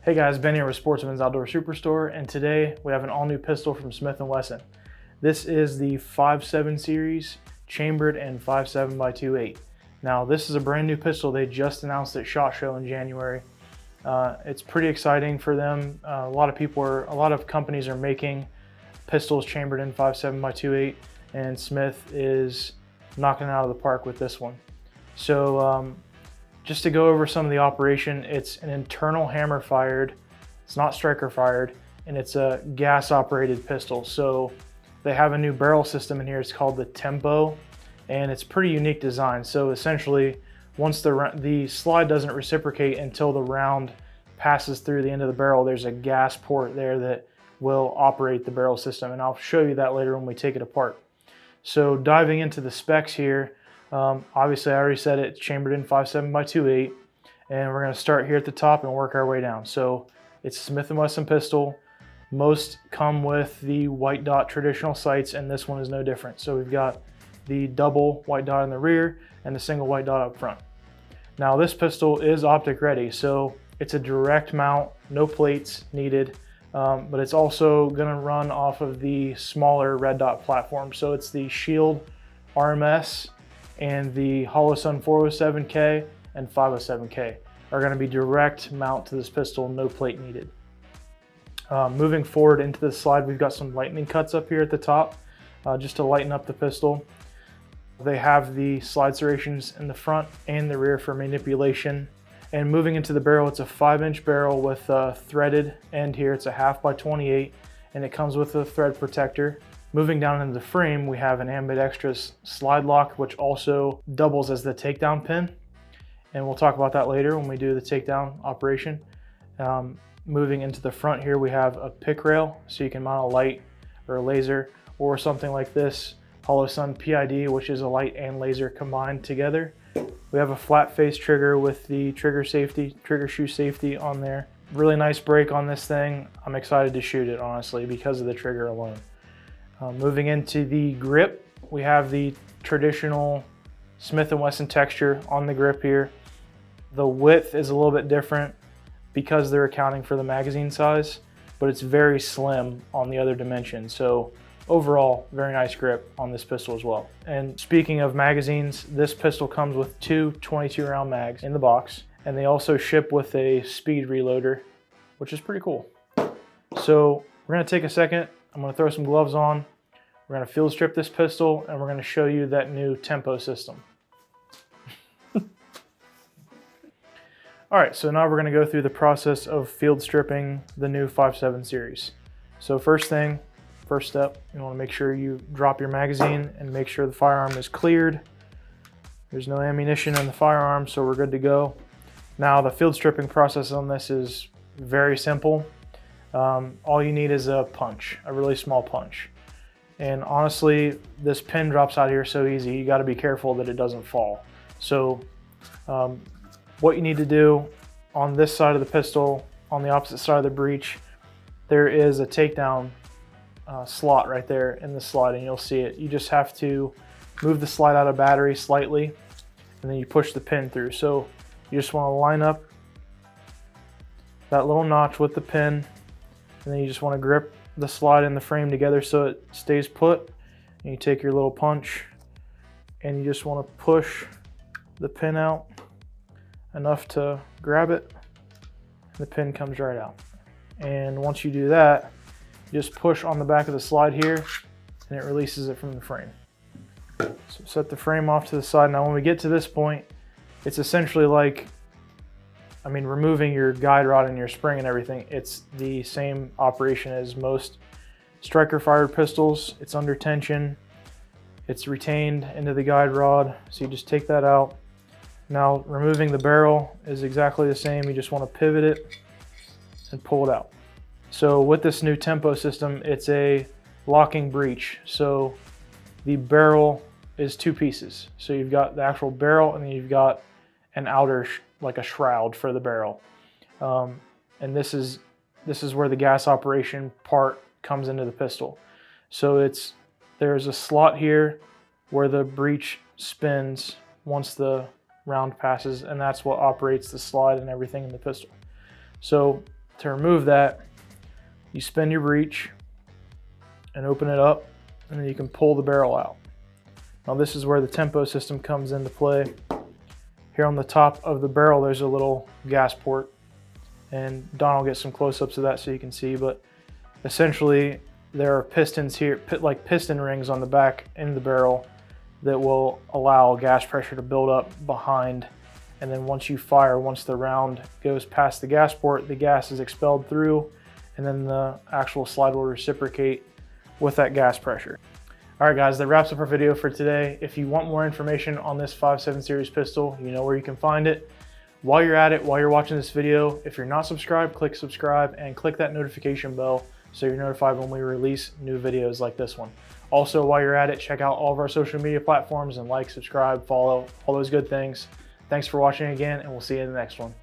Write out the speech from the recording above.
Hey guys, Ben here with Sportsman's Outdoor Superstore, and today we have an all-new pistol from Smith & Wesson. This is the 5.7 series, chambered in 5.7 by 2.8. Now this is a brand new pistol they just announced at SHOT Show in January. It's pretty exciting for them. A lot of companies are making pistols chambered in 5.7 by 2.8, and Smith is knocking it out of the park with this one. So just to go over some of the operation, it's an internal hammer fired, it's not striker fired, and it's a gas operated pistol. So they have a new barrel system in here, it's called the Tempo, and it's pretty unique design. So essentially, once the slide doesn't reciprocate until the round passes through the end of the barrel, there's a gas port there that will operate the barrel system, and I'll show you that later when we take it apart. So diving into the specs here, obviously I already said it's chambered in 5.7 by 2.8, and we're going to start here at the top and work our way down. So it's a Smith & Wesson pistol. Most come with the white dot traditional sights, and this one is no different. So we've got the double white dot in the rear and the single white dot up front. Now this pistol is optic ready, so it's a direct mount, no plates needed, but it's also going to run off of the smaller red dot platform. So it's the Shield RMS and the Holosun 407K and 507K are going to be direct mount to this pistol, no plate needed. Moving forward into the slide, we've got some lightning cuts up here at the top, just to lighten up the pistol. They have the slide serrations in the front and the rear for manipulation. And moving into the barrel, it's a 5-inch barrel with a threaded end here. It's a 1/2 by 28, and it comes with a thread protector. Moving down into the frame, we have an ambidextrous slide lock, which also doubles as the takedown pin. And we'll talk about that later when we do the takedown operation. Moving into the front here, we have a pick rail, so you can mount a light or a laser or something like this. Holosun PID, which is a light and laser combined together. We have a flat face trigger with the trigger shoe safety on there. Really nice break on this thing. I'm excited to shoot it, honestly, because of the trigger alone. Moving into the grip, we have the traditional Smith & Wesson texture on the grip here. The width is a little bit different because they're accounting for the magazine size, but it's very slim on the other dimension. So overall, very nice grip on this pistol as well. And speaking of magazines, this pistol comes with two 22 round mags in the box, and they also ship with a speed reloader, which is pretty cool. So we're gonna take a second, I'm gonna throw some gloves on, we're gonna field strip this pistol, and we're gonna show you that new Tempo system. All right, so now we're gonna go through the process of field stripping the new 5.7 series. So first step, you wanna make sure you drop your magazine and make sure the firearm is cleared. There's no ammunition in the firearm, so we're good to go. Now the field stripping process on this is very simple. All you need is a punch, a really small punch. And honestly, this pin drops out here so easy, you gotta be careful that it doesn't fall. So what you need to do on this side of the pistol, on the opposite side of the breech, there is a takedown slot right there in the slide, and you'll see it. You just have to move the slide out of battery slightly, and then you push the pin through. So you just wanna line up that little notch with the pin, and then you just want to grip the slide and the frame together so it stays put. And you take your little punch and you just want to push the pin out enough to grab it. The pin comes right out. And once you do that, you just push on the back of the slide here and it releases it from the frame. So set the frame off to the side. Now when we get to this point, it's essentially like, removing your guide rod and your spring and everything, it's the same operation as most striker fired pistols. It's under tension, it's retained into the guide rod, so you just take that out. Now removing the barrel is exactly the same. You just want to pivot it and pull it out. So with this new Tempo system, it's a locking breech. So the barrel is two pieces. So you've got the actual barrel, and then you've got an outer like a shroud for the barrel, and this is where the gas operation part comes into the pistol. So there's a slot here where the breech spins once the round passes, and that's what operates the slide and everything in the pistol. So to remove that, you spin your breech and open it up, and then you can pull the barrel out. Now this is where the tempo system comes into play. Here on the top of the barrel there's a little gas port, and Don will get some close-ups of that so you can see, but essentially there are pistons here, like piston rings on the back end of the barrel that will allow gas pressure to build up behind, and then once you fire, once the round goes past the gas port, the gas is expelled through, and then the actual slide will reciprocate with that gas pressure. All right guys, that wraps up our video for today. If you want more information on this 5.7 series pistol, you know where you can find it. While you're at it, while you're watching this video, if you're not subscribed, click subscribe and click that notification bell so you're notified when we release new videos like this one. Also, while you're at it, check out all of our social media platforms and like, subscribe, follow, all those good things. Thanks for watching again, and we'll see you in the next one.